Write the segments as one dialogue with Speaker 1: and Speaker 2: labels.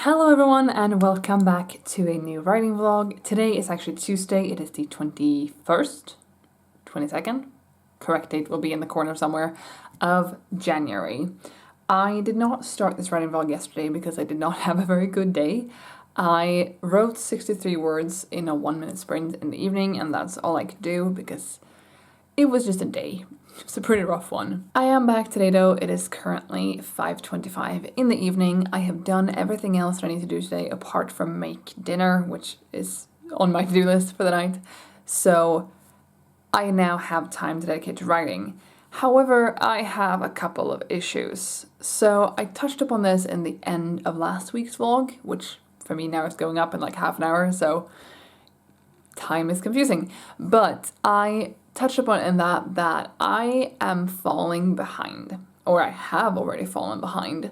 Speaker 1: Hello everyone and welcome back to a new writing vlog. Today is actually Tuesday, it is the 21st, 22nd, correct date will be in the corner somewhere, of January. I did not start this writing vlog yesterday because I did not have a very good day. I wrote 63 words in a 1-minute sprint in the evening and that's all I could do because it was just a day. It's a pretty rough one. I am back today though. It is currently 5:25 in the evening. I have done everything else that I need to do today apart from make dinner, which is on my to-do list for the night. So I now have time to dedicate to writing. However, I have a couple of issues. So I touched upon this in the end of last week's vlog, which for me now is going up in like half an hour, so time is confusing. But I touched upon in that I am falling behind, or I have already fallen behind.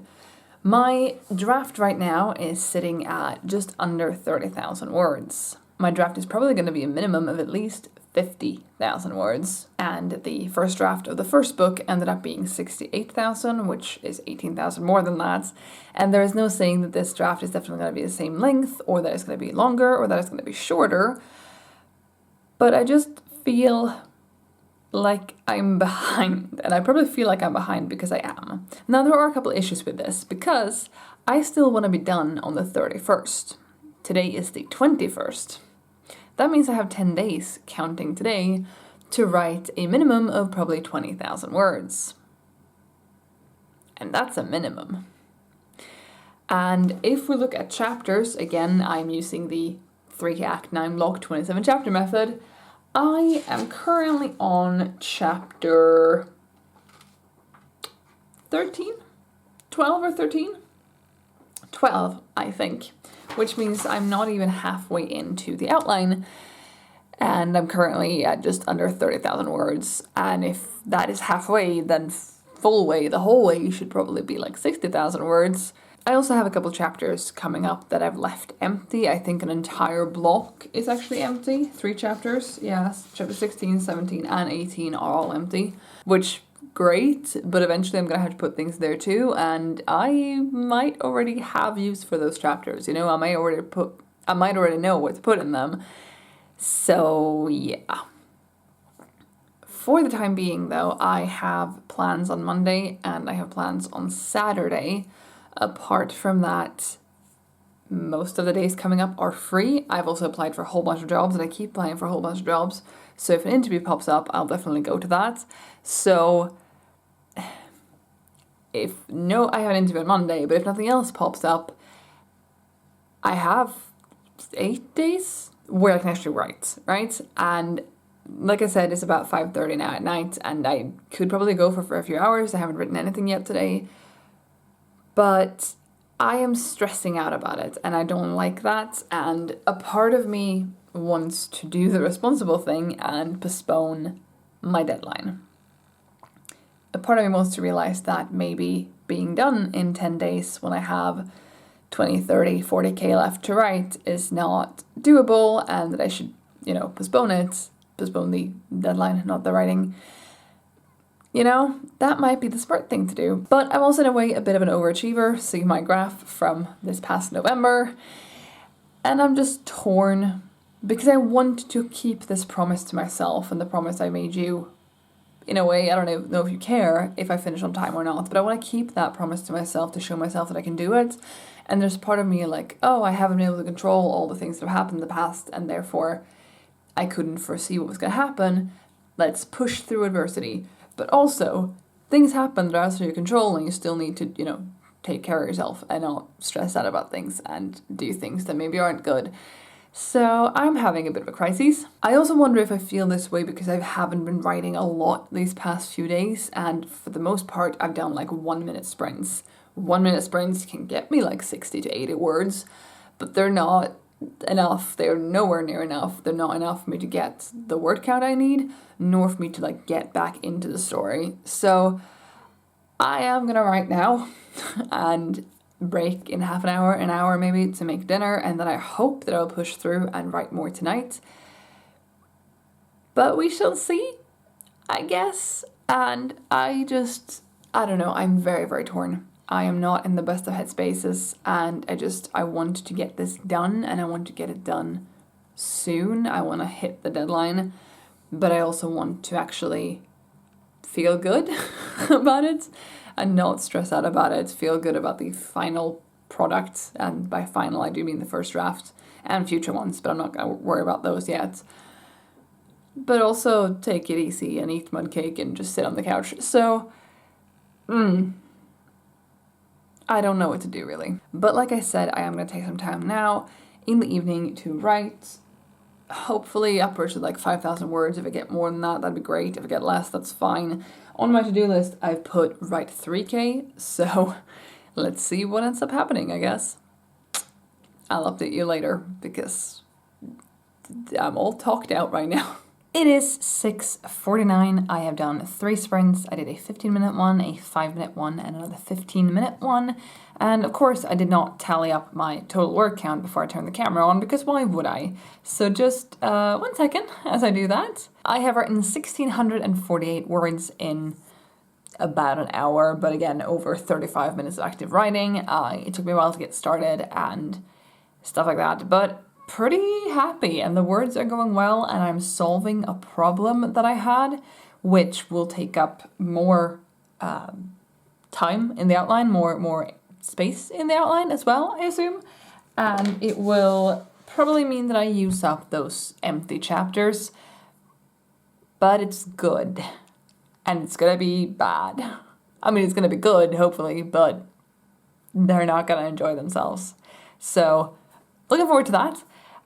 Speaker 1: My draft right now is sitting at just under 30,000 words. My draft is probably going to be a minimum of at least 50,000 words, and the first draft of the first book ended up being 68,000, which is 18,000 more than that, and there is no saying that this draft is definitely going to be the same length, or that it's going to be longer, or that it's going to be shorter, but I just feel like I'm behind, and I probably feel like I'm behind because I am. Now there are a couple issues with this because I still want to be done on the 31st. Today is the 21st. That means I have 10 days, counting today, to write a minimum of probably 20,000 words. And that's a minimum. And if we look at chapters, again, I'm using the 3-act 9-block 27-chapter method. I am currently on chapter 13? 12 or 13? 12, I think, which means I'm not even halfway into the outline, and I'm currently at just under 30,000 words, and if that is halfway, then full way, the whole way, should probably be like 60,000 words. I also have a couple chapters coming up that I've left empty. I think an entire block is actually empty. 3 chapters, yes. Chapter 16, 17, and 18 are all empty, which, great, but eventually I'm gonna have to put things there too, and I might already have use for those chapters, you know, I might already know what to put in them. So, yeah. For the time being, though, I have plans on Monday, and I have plans on Saturday. Apart from that, most of the days coming up are free. I've also applied for a whole bunch of jobs, and I keep applying for a whole bunch of jobs. So if an interview pops up, I'll definitely go to that. So I have an interview on Monday, but if nothing else pops up, I have 8 days where I can actually write, right? And like I said, it's about 5:30 now at night, and I could probably go for a few hours. I haven't written anything yet today. But I am stressing out about it, and I don't like that, and a part of me wants to do the responsible thing and postpone my deadline. A part of me wants to realize that maybe being done in 10 days when I have 20, 30, 40k left to write is not doable, and that I should, postpone the deadline, not the writing. That might be the smart thing to do. But I'm also in a way a bit of an overachiever, see my graph from this past November, and I'm just torn because I want to keep this promise to myself and the promise I made you. In a way, I don't know if you care if I finish on time or not, but I want to keep that promise to myself to show myself that I can do it. And there's part of me like, oh, I haven't been able to control all the things that have happened in the past, and therefore I couldn't foresee what was going to happen. Let's push through adversity. But also, things happen that are outside your control, and you still need to, take care of yourself and not stress out about things and do things that maybe aren't good. So I'm having a bit of a crisis. I also wonder if I feel this way because I haven't been writing a lot these past few days, and for the most part, I've done like 1-minute sprints. 1-minute sprints can get me like 60 to 80 words, but they're not enough. They're nowhere near enough. They're not enough for me to get the word count I need, nor for me to like get back into the story. So I am gonna write now and break in half an hour maybe to make dinner, and then I hope that I'll push through and write more tonight. But we shall see, I guess. And I don't know, I'm very, very torn. I am not in the best of headspaces, and I want to get this done, and I want to get it done soon. I want to hit the deadline, but I also want to actually feel good about it and not stress out about it, feel good about the final product, and by final I do mean the first draft and future ones, but I'm not going to worry about those yet. But also take it easy and eat mud cake and just sit on the couch. So, I don't know what to do really. But like I said, I am going to take some time now in the evening to write. Hopefully upwards of like 5,000 words. If I get more than that, that'd be great. If I get less, that's fine. On my to-do list, I've put write 3K. So let's see what ends up happening, I guess. I'll update you later because I'm all talked out right now. It is 6:49. I have done 3 sprints. I did a 15-minute one, a 5-minute one, and another 15-minute one. And of course, I did not tally up my total word count before I turned the camera on, because why would I? So just 1 second as I do that. I have written 1,648 words in about an hour, but again, over 35 minutes of active writing. It took me a while to get started and stuff like that, but pretty happy, and the words are going well, and I'm solving a problem that I had, which will take up more time in the outline, more space in the outline as well, I assume, and it will probably mean that I use up those empty chapters, but it's good, and it's gonna be bad. I mean, it's gonna be good, hopefully, but they're not gonna enjoy themselves. So, looking forward to that.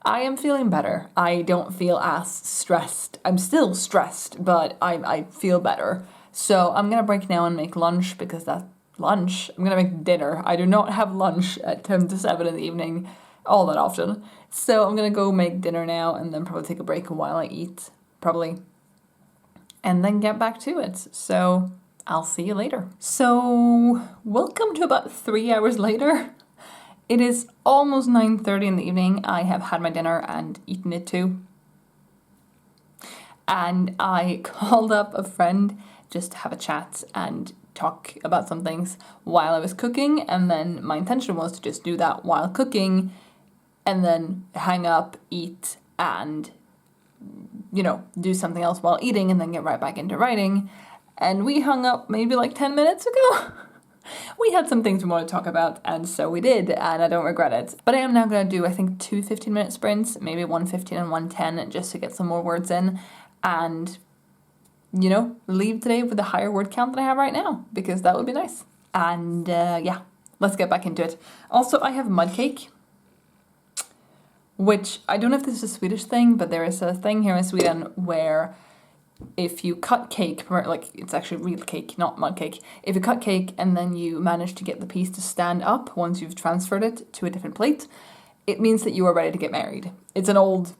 Speaker 1: I am feeling better. I don't feel as stressed. I'm still stressed, but I feel better. So I'm going to break now and make lunch, because that's lunch. I'm going to make dinner. I do not have lunch at 10 to 7 in the evening all that often. So I'm going to go make dinner now and then probably take a break while I eat, probably. And then get back to it. So I'll see you later. So welcome to about 3 hours later. It is almost 9:30 in the evening. I have had my dinner and eaten it too. And I called up a friend just to have a chat and talk about some things while I was cooking. And then my intention was to just do that while cooking and then hang up, eat, and, do something else while eating and then get right back into writing. And we hung up maybe like 10 minutes ago. We had some things we wanted to talk about, and so we did, and I don't regret it. But I am now going to do, I think, 2 15-minute sprints, maybe 1:15 and 1:10, just to get some more words in, and, leave today with a higher word count than I have right now, because that would be nice. And, yeah, let's get back into it. Also, I have mud cake, which, I don't know if this is a Swedish thing, but there is a thing here in Sweden where if you cut cake, like it's actually real cake, not mud cake. If you cut cake and then you manage to get the piece to stand up once you've transferred it to a different plate, it means that you are ready to get married. It's an old,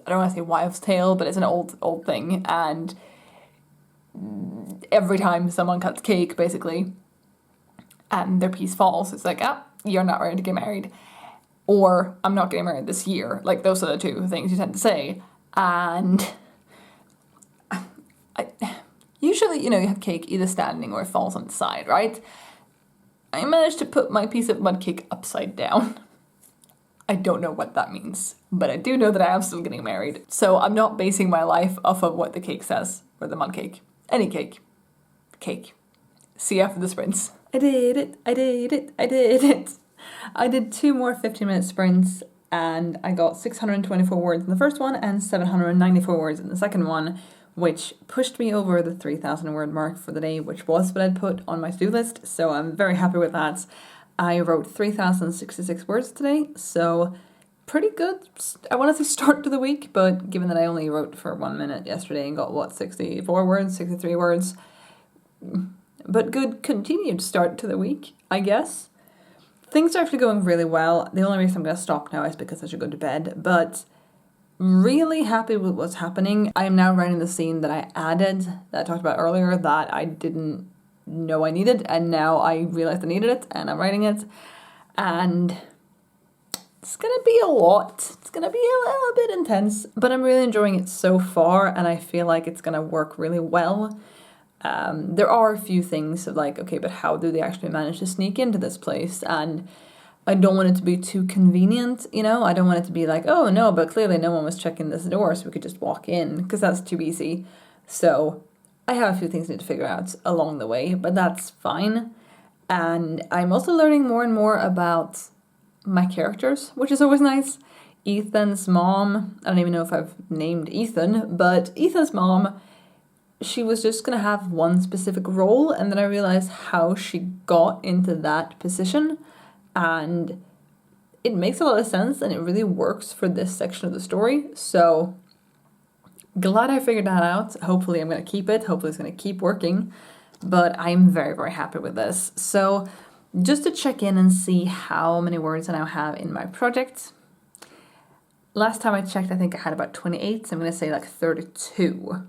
Speaker 1: I don't want to say wives' tale, but it's an old thing. And every time someone cuts cake, basically, and their piece falls, it's like, you're not ready to get married. Or, I'm not getting married this year. Like, those are the two things you tend to say. And usually, you have cake either standing or it falls on the side, right? I managed to put my piece of mud cake upside down. I don't know what that means, but I do know that I am still getting married. So I'm not basing my life off of what the cake says, or the mud cake. Any cake. Cake. See you after the sprints. I did it. I did 2 more 15-minute sprints, and I got 624 words in the first one and 794 words in the second one, which pushed me over the 3,000 word mark for the day, which was what I'd put on my to-do list, so I'm very happy with that. I wrote 3,066 words today, so pretty good. I want to say start to the week, but given that I only wrote for 1 minute yesterday and got, 64 words, 63 words, but good continued start to the week, I guess. Things are actually going really well. The only reason I'm going to stop now is because I should go to bed, but really happy with what's happening. I am now writing the scene that I added, that I talked about earlier, that I didn't know I needed, and now I realized I needed it, and I'm writing it, and it's gonna be a lot. It's gonna be a little bit intense, but I'm really enjoying it so far, and I feel like it's gonna work really well. There are a few things of like, okay, but how do they actually manage to sneak into this place? And I don't want it to be too convenient, you know? I don't want it to be like, oh no, but clearly no one was checking this door, so we could just walk in, because that's too easy. So I have a few things I need to figure out along the way, but that's fine. And I'm also learning more and more about my characters, which is always nice. Ethan's mom, I don't even know if I've named Ethan, but Ethan's mom, she was just going to have one specific role, and then I realized how she got into that position, and it makes a lot of sense, and it really works for this section of the story, so glad I figured that out. Hopefully I'm going to keep it, hopefully it's going to keep working, but I'm very, very happy with this. So just to check in and see how many words I now have in my project. Last time I checked, I think I had about 28, so I'm going to say like 32.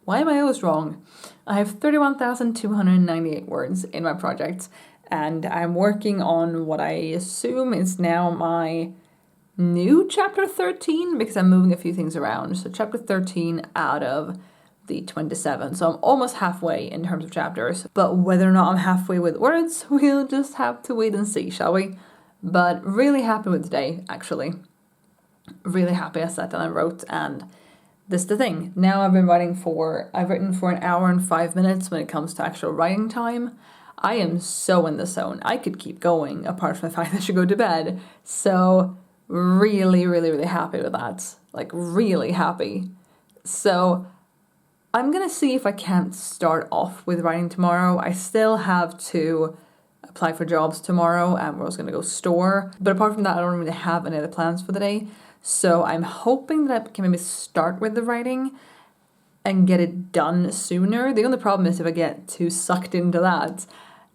Speaker 1: Why am I always wrong? I have 31,298 words in my project, and I'm working on what I assume is now my new chapter 13, because I'm moving a few things around. So chapter 13 out of the 27. So I'm almost halfway in terms of chapters, but whether or not I'm halfway with words, we'll just have to wait and see, shall we? But really happy with today, actually. Really happy I sat down and wrote, and this is the thing. Now I've written for an hour and 5 minutes when it comes to actual writing time. I am so in the zone. I could keep going apart from the fact that I should go to bed. So really, really, really happy with that. Like really happy. So I'm going to see if I can't start off with writing tomorrow. I still have to apply for jobs tomorrow, and we're also going to go store. But apart from that, I don't really have any other plans for the day. So I'm hoping that I can maybe start with the writing and get it done sooner. The only problem is if I get too sucked into that,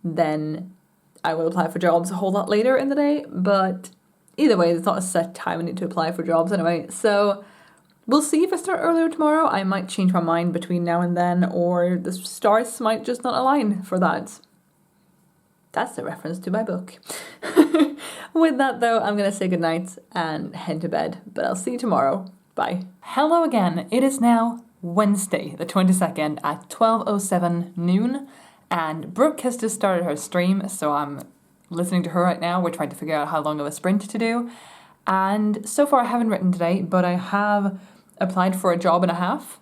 Speaker 1: then I will apply for jobs a whole lot later in the day. But either way, there's not a set time I need to apply for jobs anyway. So we'll see if I start earlier tomorrow. I might change my mind between now and then, or the stars might just not align for that. That's a reference to my book. With that though, I'm going to say goodnight and head to bed, but I'll see you tomorrow. Bye. Hello again. It is now Wednesday, the 22nd at 12:07 noon, and Brooke has just started her stream, so I'm listening to her right now. We're trying to figure out how long of a sprint to do, and so far I haven't written today, but I have applied for a job and a half.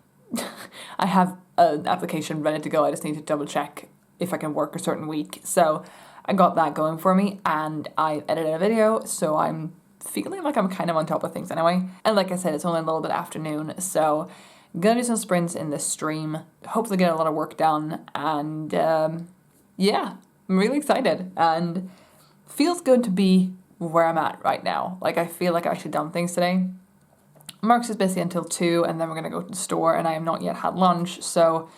Speaker 1: I have an application ready to go. I just need to double check if I can work a certain week, so I got that going for me, and I edited a video, so I'm feeling like I'm kind of on top of things anyway. And like I said, it's only a little bit afternoon, so I'm gonna do some sprints in this stream, hopefully get a lot of work done, and yeah, I'm really excited, and feels good to be where I'm at right now. Like, I feel like I actually done things today. Mark's is busy until 2, and then we're gonna go to the store, and I have not yet had lunch, so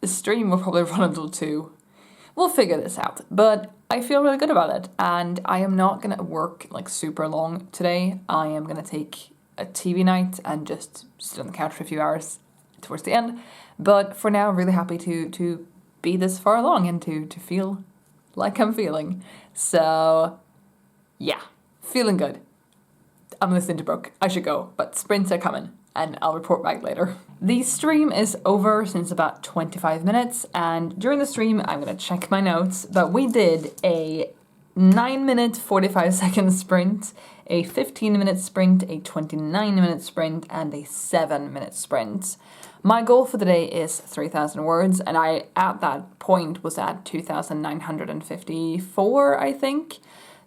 Speaker 1: the stream will probably run until 2. We'll figure this out, but I feel really good about it, and I am not going to work like super long today. I am going to take a TV night and just sit on the couch for a few hours towards the end, but for now, really happy to be this far along and to feel like I'm feeling. So yeah, feeling good. I'm listening to Brooke. I should go, but sprints are coming, and I'll report back later. The stream is over since about 25 minutes, and during the stream, I'm going to check my notes, but we did a 9-minute, 45-second sprint, a 15-minute sprint, a 29-minute sprint, and a 7-minute sprint. My goal for the day is 3,000 words, and I, at that point, was at 2,954, I think.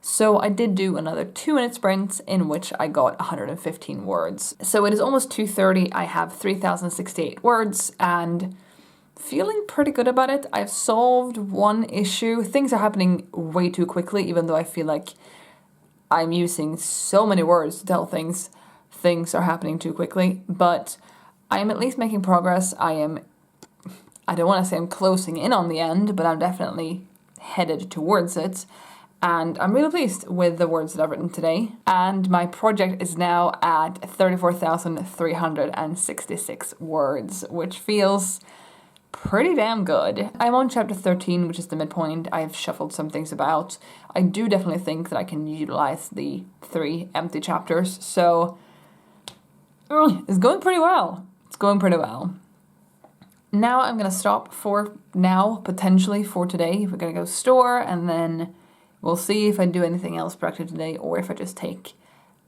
Speaker 1: So I did do another 2-minute sprint in which I got 115 words. So it is almost 2:30. I have 3,068 words and feeling pretty good about it. I've solved one issue. Things are happening way too quickly, even though I feel like I'm using so many words to tell things. Things are happening too quickly, but I am at least making progress. I don't want to say I'm closing in on the end, but I'm definitely headed towards it. And I'm really pleased with the words that I've written today. And my project is now at 34,366 words, which feels pretty damn good. I'm on chapter 13, which is the midpoint. I've shuffled some things about. I do definitely think that I can utilize the 3 empty chapters. So it's going pretty well. It's going pretty well. now I'm going to stop for now, potentially for today. We're going to go store, and then we'll see if I do anything else productive today or if I just take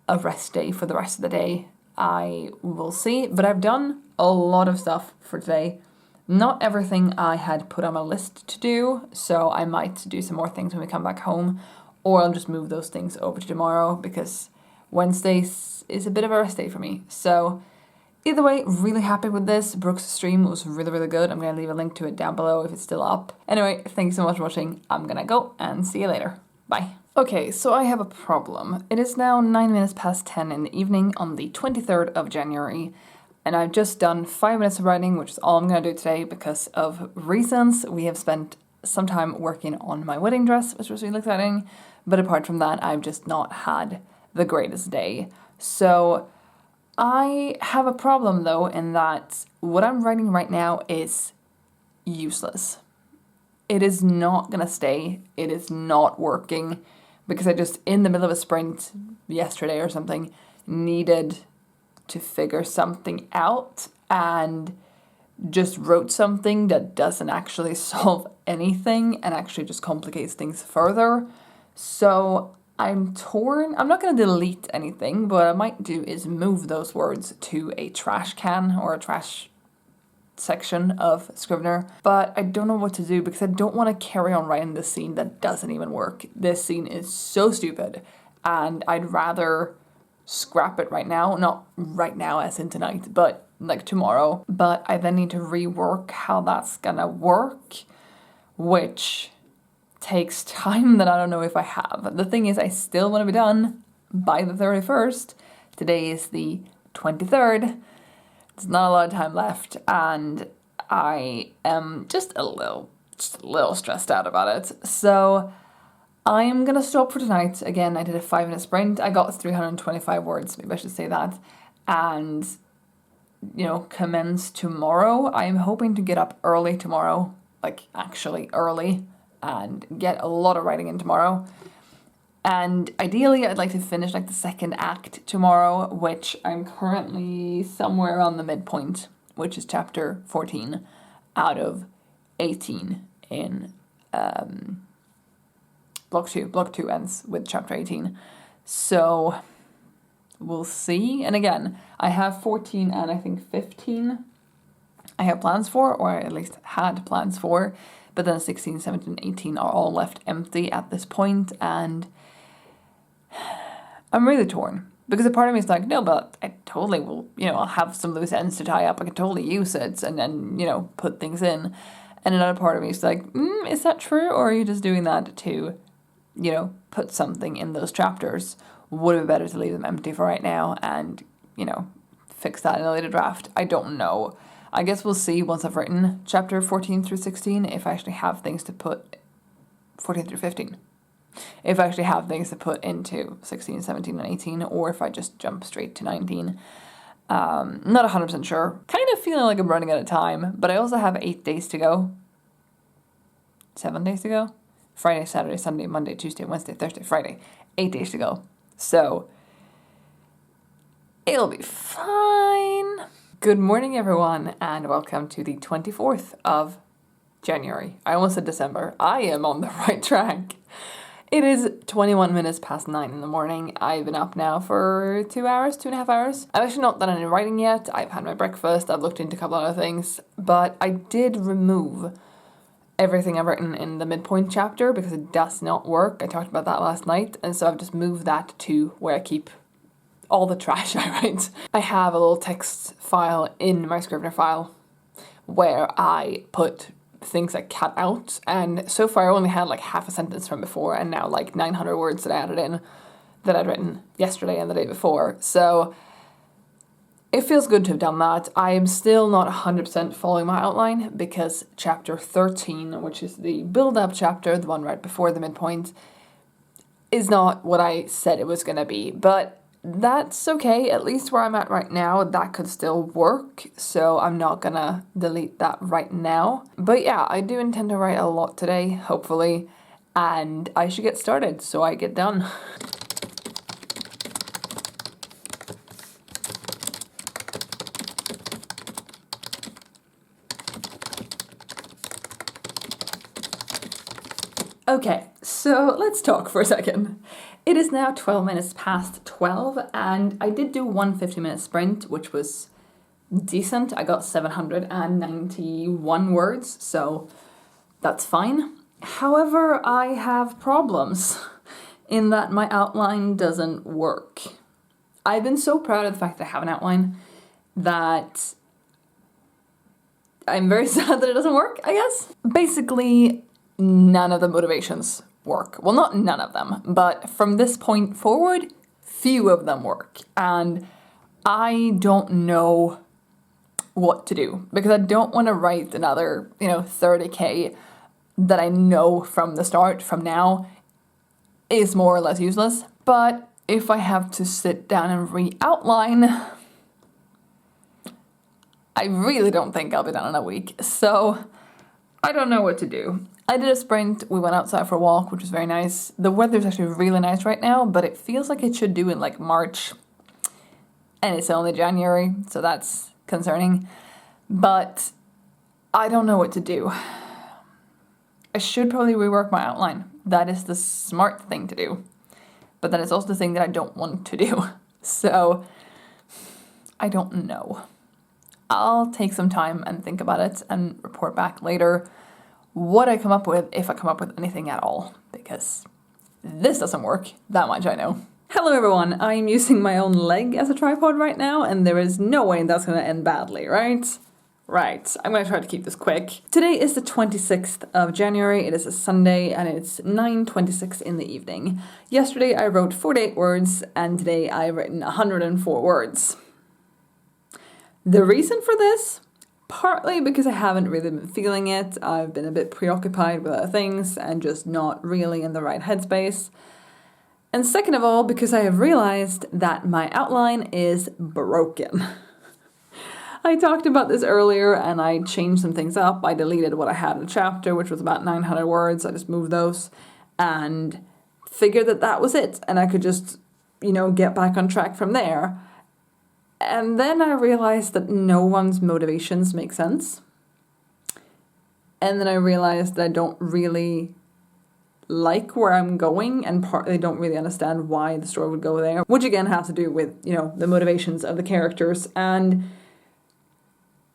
Speaker 1: a rest day for the rest of the day. I will see. But I've done a lot of stuff for today. Not everything I had put on my list to do, so I might do some more things when we come back home, or I'll just move those things over to tomorrow because Wednesday is a bit of a rest day for me. So either way, really happy with this. Brooke's stream was really, really good. I'm going to leave a link to it down below if it's still up. Anyway, thanks so much for watching. I'm going to go and see you later. Bye. Okay, so I have a problem. It is now 9 minutes past 10 in the evening on the 23rd of January, and I've just done 5 minutes of writing, which is all I'm going to do today because of reasons. We have spent some time working on my wedding dress, which was really exciting, but apart from that, I've just not had the greatest day. So I have a problem though in that what I'm writing right now is useless. It is not gonna stay. It is not working because I just, in the middle of a sprint yesterday or something, needed to figure something out and just wrote something that doesn't actually solve anything and actually just complicates things further. So I'm torn. I'm not going to delete anything, but what I might do is move those words to a trash can or a trash section of Scrivener. But I don't know what to do because I don't want to carry on writing this scene that doesn't even work. This scene is so stupid and I'd rather scrap it right now. Not right now as in tonight, but like tomorrow. But I then need to rework how that's gonna work, which takes time that I don't know if I have. The thing is, I still want to be done by the 31st. Today is the 23rd. There's not a lot of time left, and I am just a little stressed out about it. So I'm gonna stop for tonight. Again, I did a 5 minute sprint. I got 325 words, maybe I should say that. And, you know, commence tomorrow. I'm hoping to get up early tomorrow, like actually early, and get a lot of writing in tomorrow. And ideally, I'd like to finish like the second act tomorrow, which I'm currently somewhere on the midpoint, which is chapter 14 out of 18 in Block 2. Block 2 ends with chapter 18. So we'll see. And again, I have 14 and I think 15 I have plans for, or at least had plans for. But then 16, 17, 18 are all left empty at this point, and I'm really torn. Because a part of me is like, no, but I totally will, you know, I'll have some loose ends to tie up. I can totally use it and then, you know, put things in. And another part of me is like, is that true? Or are you just doing that to, you know, put something in those chapters? Would it be better to leave them empty for right now and, you know, fix that in a later draft? I don't know. I guess we'll see once I've written chapter 14 through 16 if I actually have things to put, 14 through 15, if I actually have things to put into 16, 17, and 18, or if I just jump straight to 19. Not 100% sure. Kind of feeling like I'm running out of time, but I also have 8 days to go. 7 days to go? Friday, Saturday, Sunday, Monday, Tuesday, Wednesday, Thursday, Friday. 8 days to go. So it'll be fine. Good morning, everyone, and welcome to the 24th of January. I almost said December. I am on the right track. It is 21 minutes past 9 in the morning. I've been up now for 2 hours, 2.5 hours. I've actually not done any writing yet. I've had my breakfast. I've looked into a couple other things, but I did remove everything I've written in the midpoint chapter because it does not work. I talked about that last night, and so I've just moved that to where I keep all the trash I write. I have a little text file in my Scrivener file where I put things I cut out, and so far I only had like half a sentence from before, and now like 900 words that I added in that I'd written yesterday and the day before. So it feels good to have done that. I am still not 100% following my outline because chapter 13, which is the build-up chapter, the one right before the midpoint, is not what I said it was going to be, but that's okay. At least where I'm at right now, that could still work, so I'm not gonna delete that right now. But yeah, I do intend to write a lot today, hopefully, and I should get started so I get done. Okay, so let's talk for a second. It is now 12 minutes past 12, and I did do one 50-minute sprint, which was decent. I got 791 words, so that's fine. However, I have problems in that my outline doesn't work. I've been so proud of the fact that I have an outline that I'm very sad that it doesn't work, I guess. Basically, none of the motivations work. Well, not none of them, but from this point forward, few of them work. And I don't know what to do because I don't want to write another, 30k that I know from the start, from now, is more or less useless. But if I have to sit down and re-outline, I really don't think I'll be done in a week. So I don't know what to do. I did a sprint, we went outside for a walk, which was very nice. The weather's actually really nice right now, but it feels like it should do in like March. And it's only January, so that's concerning. But I don't know what to do. I should probably rework my outline. That is the smart thing to do. But that is also the thing that I don't want to do. So I don't know. I'll take some time and think about it and report back later what I come up with, if I come up with anything at all, because this doesn't work, that much I know. Hello everyone, I'm using my own leg as a tripod right now, and there is no way that's going to end badly, right? Right, I'm going to try to keep this quick. Today is the 26th of January, it is a Sunday, and it's 9:26 in the evening. Yesterday I wrote 48 words, and today I've written 104 words. The reason for this? Partly because I haven't really been feeling it. I've been a bit preoccupied with other things and just not really in the right headspace. And second of all, because I have realized that my outline is broken. I talked about this earlier and I changed some things up. I deleted what I had in the chapter, which was about 900 words. I just moved those and figured that that was it. And I could just, get back on track from there. And then I realized that no one's motivations make sense. And then I realized that I don't really like where I'm going and partly don't really understand why the story would go there, which again has to do with, the motivations of the characters. And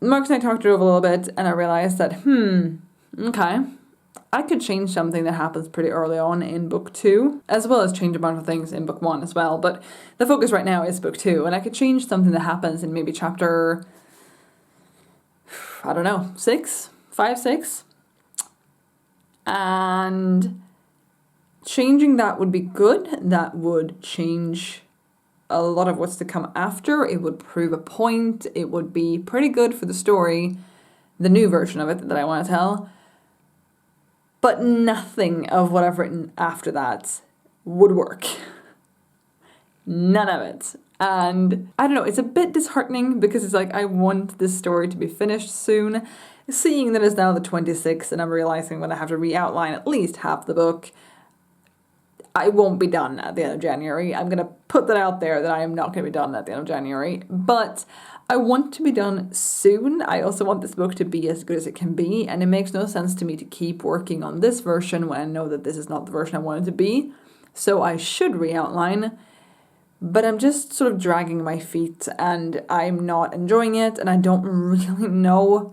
Speaker 1: Marcus and I talked it over a little bit and I realized that, okay, I could change something that happens pretty early on in book 2, as well as change a bunch of things in book 1 as well. But the focus right now is book 2, and I could change something that happens in maybe chapter, 6? 5, 6? And changing that would be good. That would change a lot of what's to come after. It would prove a point. It would be pretty good for the story, the new version of it that I want to tell. But nothing of what I've written after that would work. None of it. And I don't know, it's a bit disheartening because it's like I want this story to be finished soon. Seeing that it's now the 26th and I'm realizing when I have to re-outline at least half the book, I won't be done at the end of January. I'm going to put that out there that I am not going to be done at the end of January. But I want to be done soon. I also want this book to be as good as it can be. And it makes no sense to me to keep working on this version when I know that this is not the version I want it to be. So I should re-outline. But I'm just sort of dragging my feet and I'm not enjoying it. And I don't really know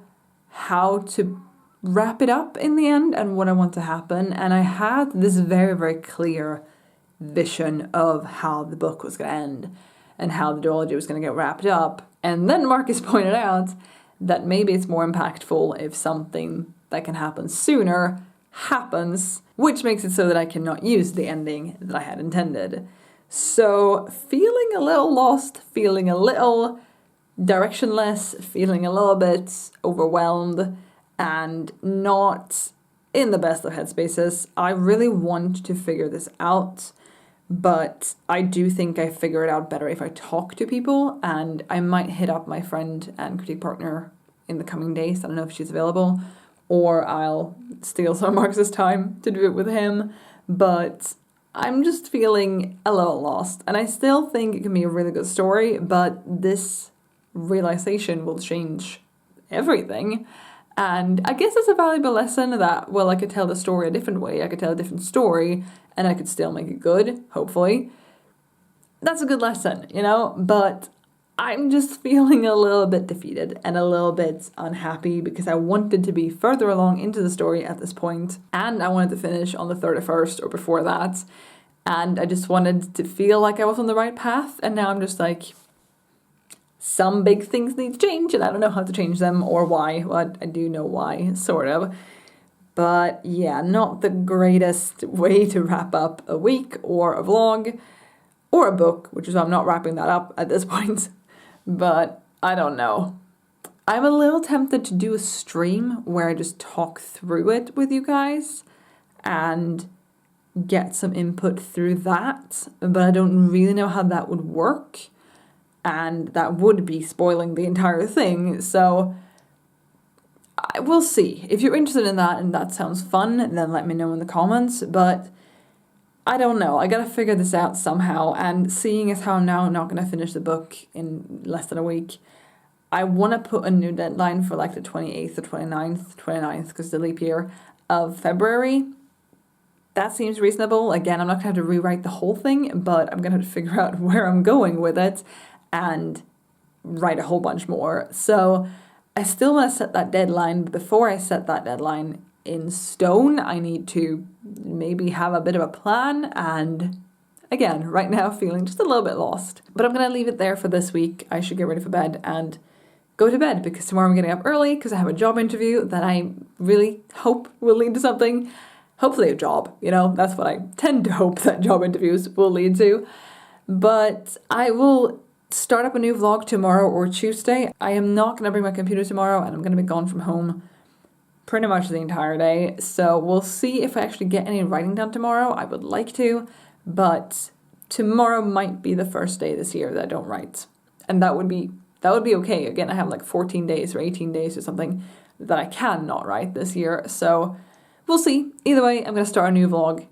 Speaker 1: how to wrap it up in the end and what I want to happen. And I had this very, very clear vision of how the book was going to end and how the duology was going to get wrapped up. And then Marcus pointed out that maybe it's more impactful if something that can happen sooner happens, which makes it so that I cannot use the ending that I had intended. So feeling a little lost, feeling a little directionless, feeling a little bit overwhelmed, and not in the best of headspaces. I really want to figure this out, but I do think I figure it out better if I talk to people, and I might hit up my friend and critique partner in the coming days. I don't know if she's available, or I'll steal some of Marcus's time to do it with him, but I'm just feeling a little lost, and I still think it can be a really good story, but this realization will change everything. And I guess it's a valuable lesson that, well, I could tell the story a different way. I could tell a different story and I could still make it good, hopefully. That's a good lesson, you know? But I'm just feeling a little bit defeated and a little bit unhappy because I wanted to be further along into the story at this point, and I wanted to finish on the 31st or before that. And I just wanted to feel like I was on the right path. And now I'm just like, some big things need to change and I don't know how to change them or why. Well, I do know why, sort of. But yeah, not the greatest way to wrap up a week or a vlog or a book, which is why I'm not wrapping that up at this point. But I don't know. I'm a little tempted to do a stream where I just talk through it with you guys and get some input through that. But I don't really know how that would work. And that would be spoiling the entire thing, so we'll see. If you're interested in that and that sounds fun, then let me know in the comments, but I don't know. I gotta figure this out somehow, and seeing as how I'm now not gonna finish the book in less than a week, I want to put a new deadline for like the 28th or 29th, because the leap year of February. That seems reasonable. Again, I'm not gonna have to rewrite the whole thing, but I'm gonna have to figure out where I'm going with it and write a whole bunch more. So I still want to set that deadline, but before I set that deadline in stone, I need to maybe have a bit of a plan, and again, right now feeling just a little bit lost. But I'm going to leave it there for this week. I should get ready for bed and go to bed because tomorrow I'm getting up early because I have a job interview that I really hope will lead to something. Hopefully a job, you know, that's what I tend to hope that job interviews will lead to. But I will start up a new vlog tomorrow or Tuesday. I am not going to bring my computer tomorrow and I'm going to be gone from home pretty much the entire day. So we'll see if I actually get any writing done tomorrow. I would like to, but tomorrow might be the first day this year that I don't write. And that would be okay. Again, I have like 14 days or 18 days or something that I can not write this year. So we'll see. Either way, I'm going to start a new vlog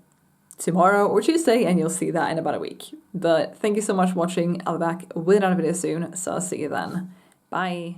Speaker 1: tomorrow or Tuesday, and you'll see that in about a week. But thank you so much for watching. I'll be back with another video soon, so I'll see you then. Bye.